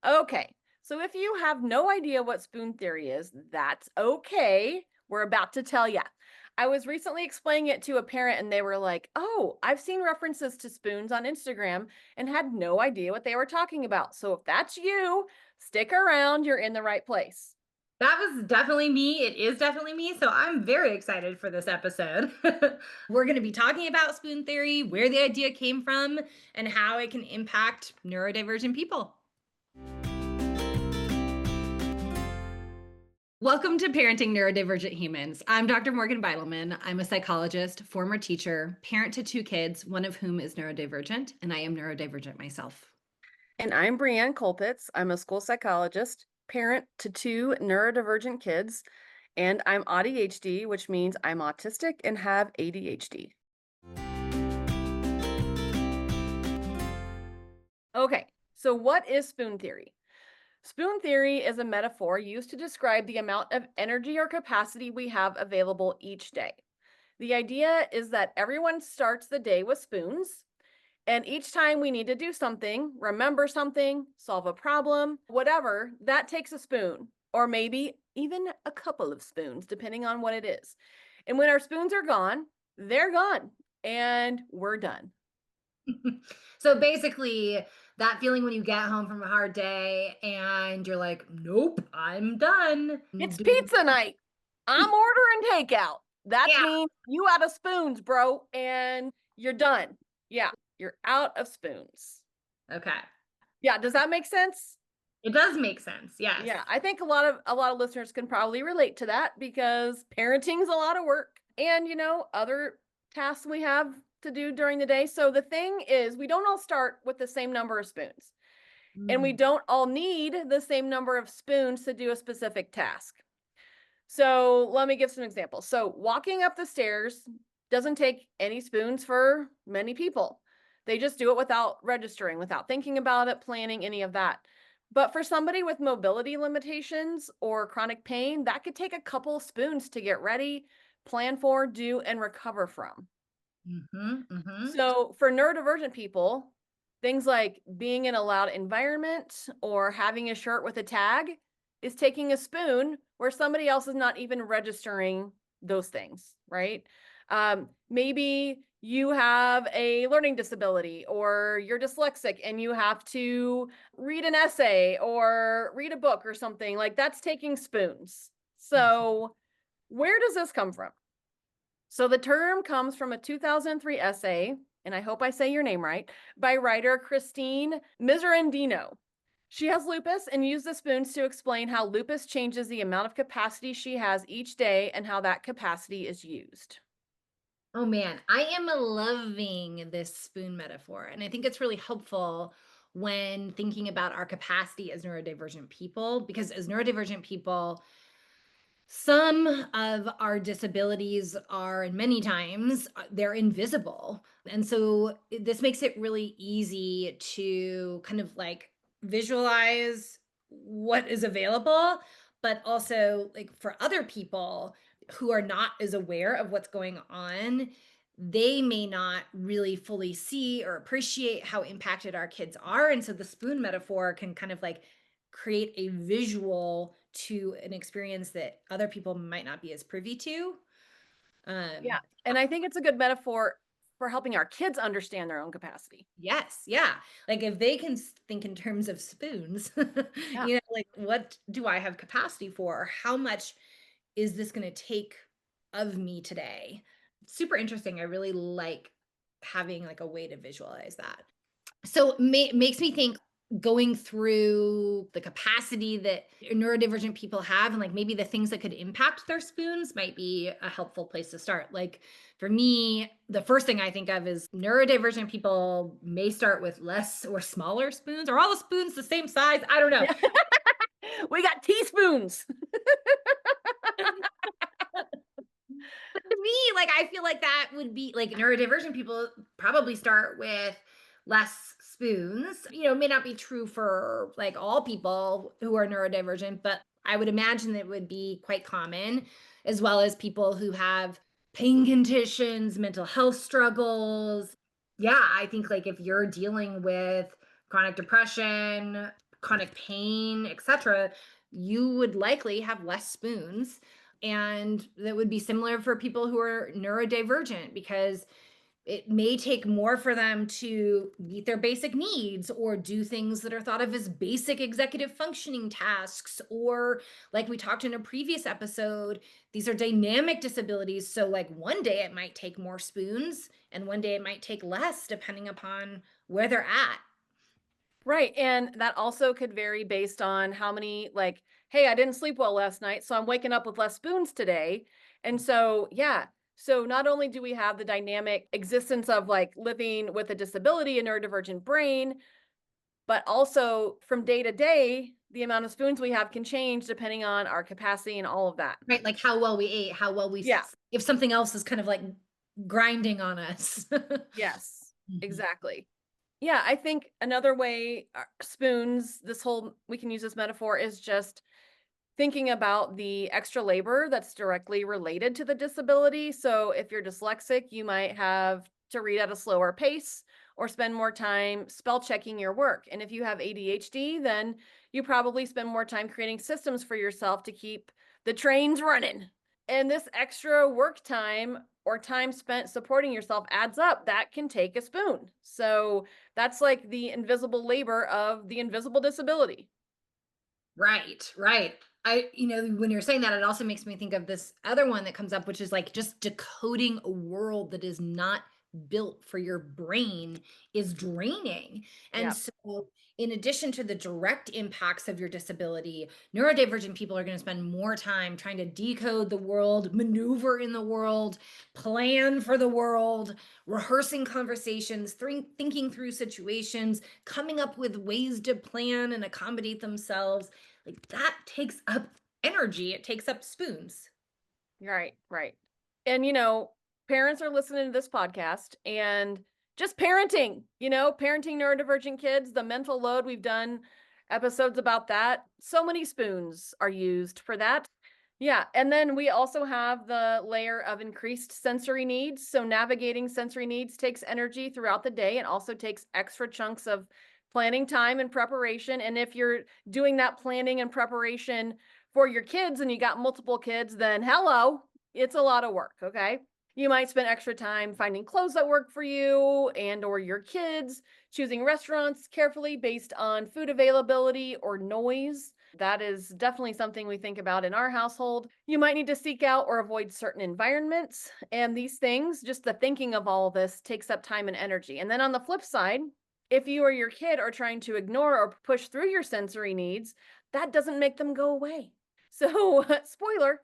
Okay, so if you have no idea what spoon theory is, that's okay. We're about to tell ya. I was recently explaining it to a parent and they were like, "Oh, I've seen references to spoons on Instagram and had no idea what they were talking about." So if that's you, stick around, you're in the right place. That was definitely me. It is definitely me. So I'm very excited for this episode. We're going to be talking about spoon theory, where the idea came from, and how it can impact neurodivergent people. Welcome to Parenting Neurodivergent Humans. I'm Dr. Morgan Beidelman. I'm a psychologist, former teacher, parent to two kids, one of whom is neurodivergent, and I am neurodivergent myself. And I'm Brianne Colpitz. I'm a school psychologist, parent to two neurodivergent kids, and I'm ADHD, which means I'm autistic and have ADHD. Okay, so what is spoon theory? Spoon theory is a metaphor used to describe the amount of energy or capacity we have available each day. The idea is that everyone starts the day with spoons, and each time we need to do something, remember something, solve a problem, whatever, that takes a spoon, or maybe even a couple of spoons, depending on what it is. And when our spoons are gone, they're gone, and we're done. So basically, that feeling when you get home from a hard day and you're like, nope, I'm done. It's pizza night. I'm ordering takeout. That Yeah. means you out of spoons, bro, and you're done. Yeah, you're out of spoons. Okay. Yeah, does that make sense? It does make sense. Yes. Yeah, I think a lot of listeners can probably relate to that because parenting's a lot of work and other tasks we have to do during the day. So the thing is, we don't all start with the same number of spoons, and we Mm. don't all need the same number of spoons to do a specific task. So let me give some examples. So walking up the stairs doesn't take any spoons for many people. They just do it without registering, without thinking about it, planning any of that. But for somebody with mobility limitations or chronic pain, that could take a couple spoons to get ready, plan for, do, and recover from. Mhm, mhm. So for neurodivergent people, things like being in a loud environment or having a shirt with a tag is taking a spoon where somebody else is not even registering those things, right? Maybe you have a learning disability or you're dyslexic and you have to read an essay or read a book or something like that's taking spoons. Mhm. So, where does this come from? So the term comes from a 2003 essay, and I hope I say your name right, by writer Christine Miserandino. She has lupus and used the spoons to explain how lupus changes the amount of capacity she has each day and how that capacity is used. Oh man, I am loving this spoon metaphor. And I think it's really helpful when thinking about our capacity as neurodivergent people, because as neurodivergent people, some of our disabilities are, and many times, they're invisible. And so this makes it really easy to kind of like visualize what is available, but also like for other people who are not as aware of what's going on, they may not really fully see or appreciate how impacted our kids are. And so the spoon metaphor can kind of like create a visual to an experience that other people might not be as privy to. Yeah. Um, And I think it's a good metaphor for helping our kids understand their own capacity. yes, yeah. Like if they can think in terms of spoons, Yeah. like what do I have capacity for? How much is this going to take of me today? Super interesting. I really like having like a way to visualize that. So makes me think going through the capacity that neurodivergent people have and like maybe the things that could impact their spoons might be a helpful place to start. Like for me, the first thing I think of is neurodivergent people may start with less or smaller spoons or all the spoons the same size. I don't know. Yeah. We got teaspoons. But to me, like, I feel like that would be like neurodivergent people probably start with less spoons. May not be true for like all people who are neurodivergent, but I would imagine that would be quite common, as well as people who have pain conditions, mental health struggles. Yeah, I think like if you're dealing with chronic depression, chronic pain, etc., you would likely have less spoons. And that would be similar for people who are neurodivergent because it may take more for them to meet their basic needs or do things that are thought of as basic executive functioning tasks. Or, like we talked in a previous episode, these are dynamic disabilities. So, like, one day it might take more spoons, and one day it might take less, depending upon where they're at. Right. And that also could vary based on how many, like, hey, I didn't sleep well last night, so I'm waking up with less spoons today. And so, yeah. So not only do we have the dynamic existence of like living with a disability, a neurodivergent brain, but also from day to day, the amount of spoons we have can change depending on our capacity and all of that. Right? Like how well we ate, how well Yeah. if something else is kind of like grinding on us. Yes. Mhm. Exactly. Yeah, I think another way spoons, this whole, we can use this metaphor is just thinking about the extra labor that's directly related to the disability. So if you're dyslexic, you might have to read at a slower pace or spend more time spell checking your work. And if you have ADHD, then you probably spend more time creating systems for yourself to keep the trains running. And this extra work time or time spent supporting yourself adds up. That can take a spoon. So that's like the invisible labor of the invisible disability. Right, right. When you're saying that, it also makes me think of this other one that comes up, which is like just decoding a world that is not built for your brain is draining. And Yeah. so, in addition to the direct impacts of your disability, neurodivergent people are going to spend more time trying to decode the world, maneuver in the world, plan for the world, rehearsing conversations, thinking through situations, coming up with ways to plan and accommodate themselves. Like, that takes up energy, it takes up spoons. Right, right. And, parents are listening to this podcast and just parenting, parenting neurodivergent kids, the mental load, we've done episodes about that. So many spoons are used for that. Yeah. And then we also have the layer of increased sensory needs. So navigating sensory needs takes energy throughout the day and also takes extra chunks of planning time and preparation. And if you're doing that planning and preparation for your kids and you got multiple kids, then hello, it's a lot of work, okay? You might spend extra time finding clothes that work for you and or your kids, choosing restaurants carefully based on food availability or noise. That is definitely something we think about in our household. You might need to seek out or avoid certain environments. And these things, just the thinking of all this takes up time and energy. And then on the flip side, if you or your kid are trying to ignore or push through your sensory needs, that doesn't make them go away. So, spoiler,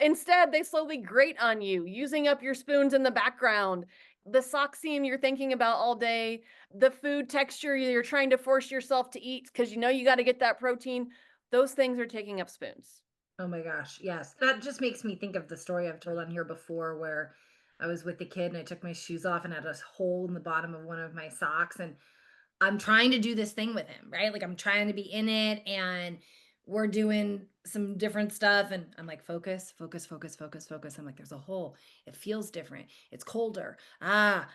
instead, they slowly grate on you, using up your spoons in the background, the sock seam you're thinking about all day, the food texture you're trying to force yourself to eat because you know you got to get that protein. Those things are taking up spoons. Oh my gosh, yes. That just makes me think of the story I've told on here before where I was with the kid and I took my shoes off and had a hole in the bottom of one of my socks, and I'm trying to do this thing with him, right? Like, I'm trying to be in it, and we're doing some different stuff, and I'm like, focus, focus, focus, focus, focus. I'm like, there's a hole. It feels different. It's colder. And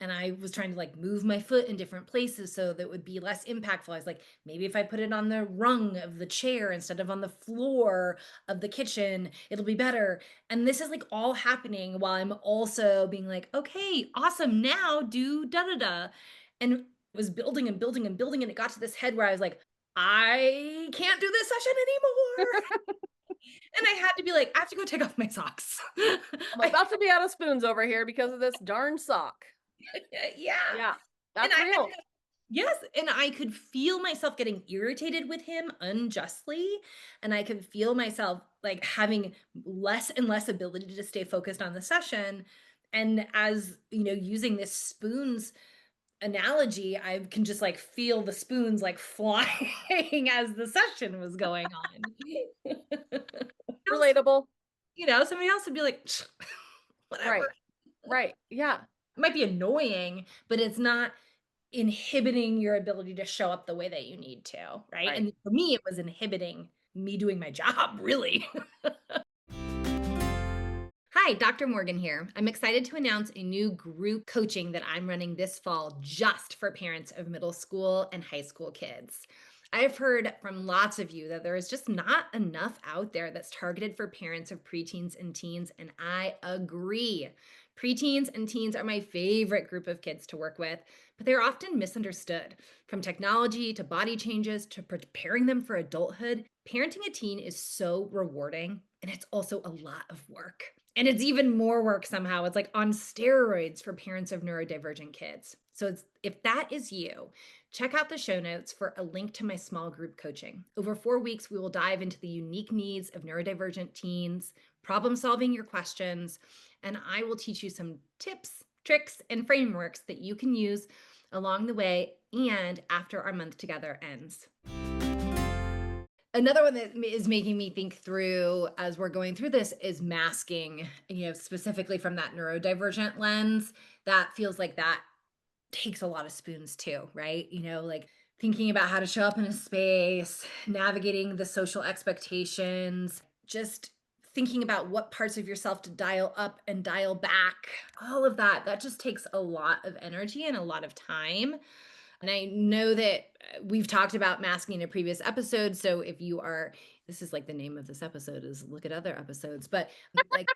I was trying to like move my foot in different places so that would be less impactful. I was like, maybe if I put it on the rung of the chair instead of on the floor of the kitchen, it'll be better. And this is like all happening while I'm also being like, okay, awesome. Now do da da da. And was building and building and building, and it got to this head where I was like, I can't do this session anymore. And I had to be like, I have to go take off my socks. I'm I, about to be out of spoons over here because of this darn sock. yeah. Yeah, And that's real. yes, and I could feel myself getting irritated with him unjustly, and I could feel myself like having less and less ability to stay focused on the session. And as using this spoons analogy, I can just like feel the spoons like flying as the session was going on. Else, Relatable. somebody else would be like, Right, whatever. right. Yeah, It might be annoying, but it's not inhibiting your ability to show up the way that you need to, right? right. And for me, it was inhibiting me doing my job, really. Hi, Dr. Morgan here. I'm excited to announce a new group coaching that I'm running this fall just for parents of middle school and high school kids. I've heard from lots of you that there is just not enough out there that's targeted for parents of preteens and teens, and I agree. Preteens and teens are my favorite group of kids to work with, but they're often misunderstood. From technology to body changes to preparing them for adulthood, parenting a teen is so rewarding, and it's also a lot of work. And it's even more work somehow. It's like on steroids for parents of neurodivergent kids. So if that is you, check out the show notes for a link to my small group coaching. Over 4 weeks, we will dive into the unique needs of neurodivergent teens, problem solving your questions, and I will teach you some tips, tricks, and frameworks that you can use along the way and after our month together ends. Another one that is making me think through as we're going through this is masking, specifically from that neurodivergent lens. That feels like that takes a lot of spoons too, right? Like thinking about how to show up in a space, navigating the social expectations, just thinking about what parts of yourself to dial up and dial back. All of that just takes a lot of energy and a lot of time. And I know that we've talked about masking in a previous episode. So if you are, this is like the name of this episode is look at other episodes, but like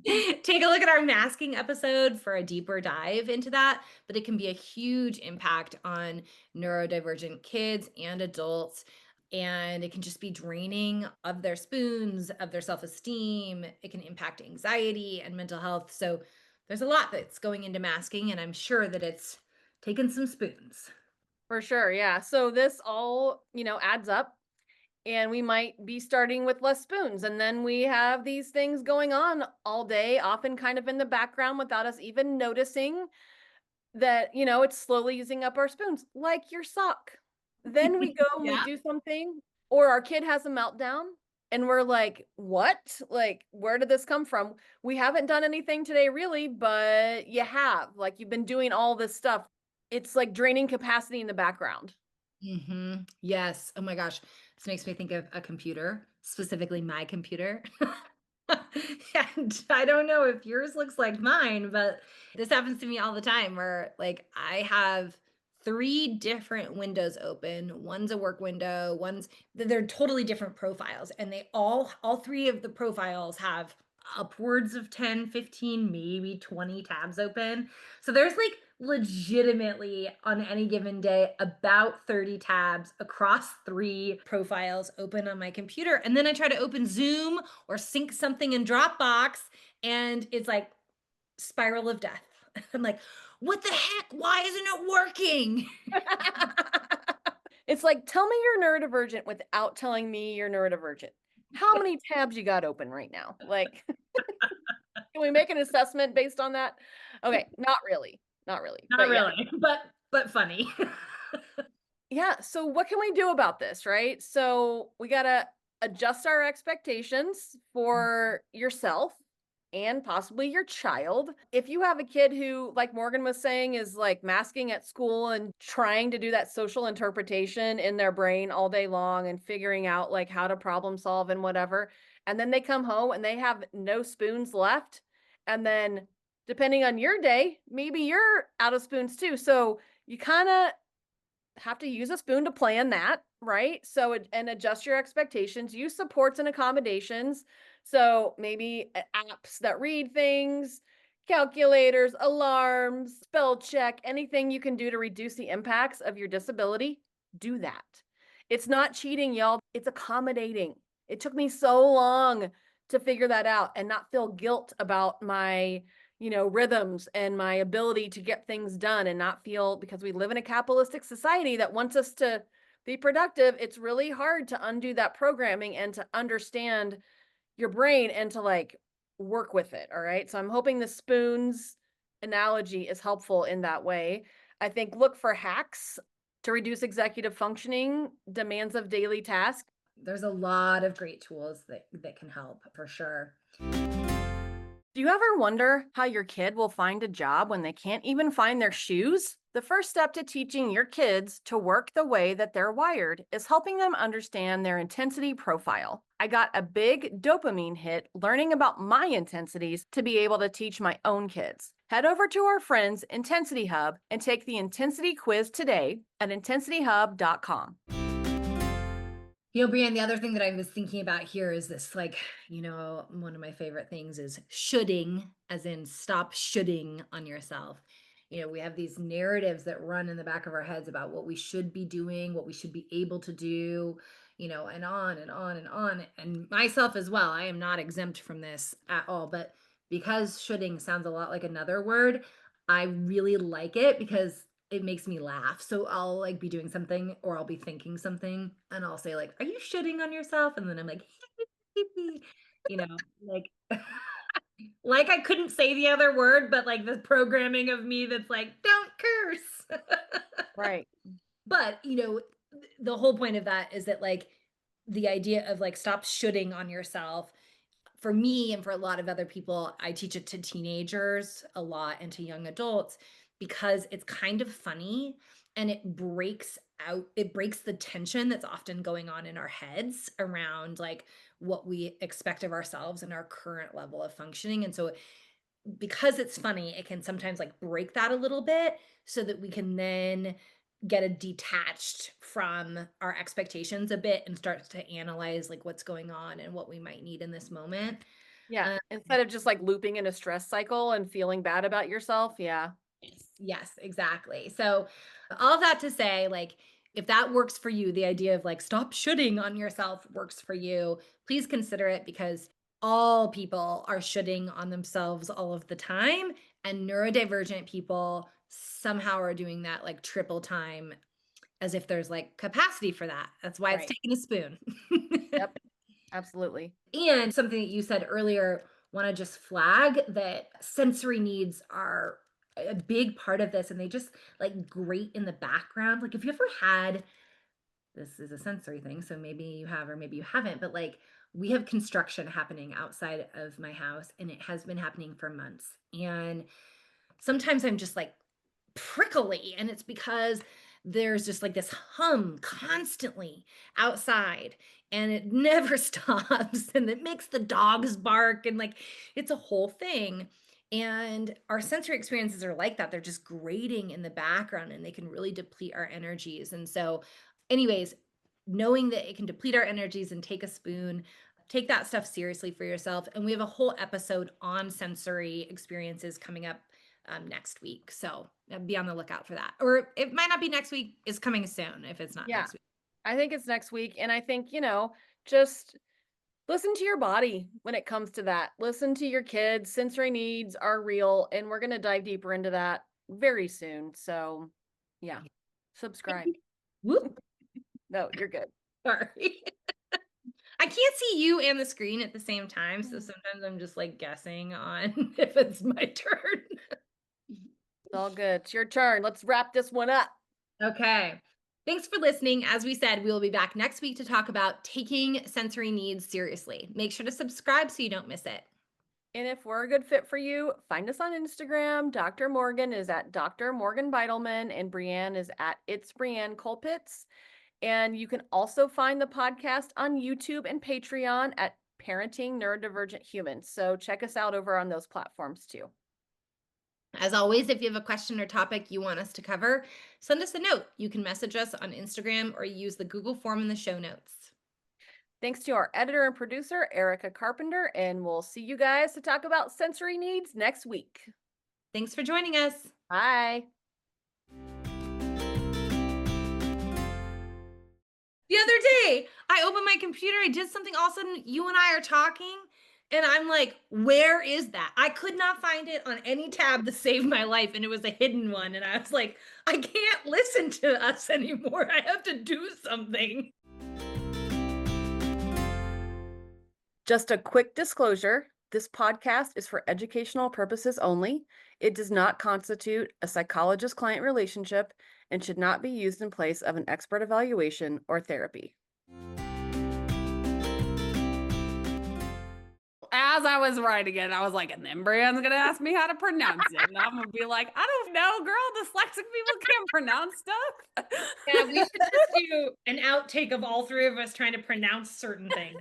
take a look at our masking episode for a deeper dive into that. But it can be a huge impact on neurodivergent kids and adults. And it can just be draining of their spoons, of their self esteem. It can impact anxiety and mental health. So there's a lot that's going into masking, and I'm sure that it's taken some spoons. For sure, yeah. So this all, adds up, and we might be starting with less spoons, and then we have these things going on all day, often kind of in the background without us even noticing that, it's slowly using up our spoons, like your sock. Then we go and we Yeah. do something, or our kid has a meltdown, and we're like, "What? Like, where did this come from? We haven't done anything today, really, but you have. Like, you've been doing all this stuff." It's like draining capacity in the background. Yes. Oh my gosh. This makes me think of a computer, specifically my computer. And I don't know if yours looks like mine, but this happens to me all the time where like I have three different windows open. One's a work window, they're totally different profiles, and they all three of the profiles have upwards of 10, 15, maybe 20 tabs open. So there's like legitimately on any given day about 30 tabs across three profiles open on my computer. And then I try to open Zoom or sync something in Dropbox, and it's like spiral of death. I'm like, what the heck? Why isn't it working? It's like, tell me you're neurodivergent without telling me you're neurodivergent. How many tabs you got open right now? Like, can we make an assessment based on that? Okay, not really. Not really. Not But yeah. really, but funny. Yeah, so what can we do about this, right? So we got to adjust our expectations for yourself and possibly your child. If you have a kid who, like Morgan was saying, is like masking at school and trying to do that social interpretation in their brain all day long and figuring out like how to problem solve and whatever, and then they come home and they have no spoons left, and then depending on your day, maybe you're out of spoons too. So you kind of have to use a spoon to plan that, right? So and adjust your expectations, use supports and accommodations. So maybe apps that read things, calculators, alarms, spell check, anything you can do to reduce the impacts of your disability, do that. It's not cheating, y'all. It's accommodating. It took me so long to figure that out and not feel guilt about my rhythms and my ability to get things done and not feel, because we live in a capitalistic society that wants us to be productive. It's really hard to undo that programming and to understand your brain and to like work with it. All right. So I'm hoping the spoons analogy is helpful in that way. I think look for hacks to reduce executive functioning, demands of daily tasks. There's a lot of great tools that can help for sure. Do you ever wonder how your kid will find a job when they can't even find their shoes? The first step to teaching your kids to work the way that they're wired is helping them understand their intensity profile. I got a big dopamine hit learning about my intensities to be able to teach my own kids. Head over to our friends Intensity Hub and take the intensity quiz today at intensityhub.com. Brianne, the other thing that I was thinking about here is this, like, one of my favorite things is shoulding, as in stop shoulding on yourself. We have these narratives that run in the back of our heads about what we should be doing, what we should be able to do, and on and on and on. And myself as well, I am not exempt from this at all. But because shoulding sounds a lot like another word, I really like it because it makes me laugh. So I'll like be doing something or I'll be thinking something and I'll say like, "Are you shitting on yourself?" And then I'm like, you know, like like I couldn't say the other word, but like the programming of me that's like, "Don't curse." Right. But, the whole point of that is that like the idea of like stop shoulding on yourself for me and for a lot of other people, I teach it to teenagers a lot and to young adults because it's kind of funny and it breaks the tension that's often going on in our heads around like what we expect of ourselves and our current level of functioning. And so because it's funny, it can sometimes like break that a little bit so that we can then get a detached from our expectations a bit and start to analyze like what's going on and what we might need in this moment. Yeah. Um, Instead of just like looping in a stress cycle and feeling bad about yourself. Yeah. yes, exactly. So all of that to say, like, if that works for you, the idea of like stop shoulding on yourself works for you, please consider it because all people are shoulding on themselves all of the time. And neurodivergent people somehow are doing that like triple time as if there's like capacity for that. That's why it's Right. taking a spoon. Yep. Absolutely. And something that you said earlier, want to just flag that sensory needs are a big part of this and they just like grate in the background. Like, if you ever had this is a sensory thing, so maybe you have or maybe you haven't, but like we have construction happening outside of my house and it has been happening for months. And sometimes I'm just like prickly and it's because there's just like this hum constantly outside and it never stops and it makes the dogs bark and like it's a whole thing. And our sensory experiences are like that, they're just grating in the background and they can really deplete our energies. And so anyways, knowing that it can deplete our energies and take a spoon, take that stuff seriously for yourself. And we have a whole episode on sensory experiences coming up next week. So be on the lookout for that. Or it might not be next week, it's coming soon if it's not Yeah. next week. I think it's next week. And I think, just listen to your body when it comes to that. Listen to your kids. Sensory needs are real. And we're going to dive deeper into that very soon. So, yeah, subscribe. Whoop. No, you're good. Sorry. I can't see you and the screen at the same time. So sometimes I'm just like guessing on if it's my turn. It's all good. It's your turn. Let's wrap this one up. Okay. Thanks for listening. As we said, we will be back next week to talk about taking sensory needs seriously. Make sure to subscribe so you don't miss it. And if we're a good fit for you, find us on Instagram. Dr. Morgan is at Dr. Morgan Beidelman, and Brienne is at It's Brienne Colpitts. And you can also find the podcast on YouTube and Patreon at Parenting Neurodivergent Humans. So check us out over on those platforms too. As always, if you have a question or topic you want us to cover, send us a note. You can message us on Instagram or use the Google form in the show notes. Thanks to our editor and producer, Erica Carpenter, and we'll see you guys to talk about sensory needs next week. Thanks for joining us. Bye. The other day, I opened my computer, I did something, all of a sudden you and I are talking, and I'm like, where is that? I could not find it on any tab that saved my life, and it was a hidden one. And I was like, I can't listen to us anymore. I have to do something. Just a quick disclosure, this podcast is for educational purposes only. It does not constitute a psychologist-client relationship and should not be used in place of an expert evaluation or therapy. as I was writing it, I was like, and then Brianne's gonna ask me how to pronounce it. And I'm gonna be like, I don't know, girl. Dyslexic people can't pronounce stuff. Yeah, we should just do an outtake of all three of us trying to pronounce certain things.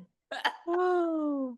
Oh.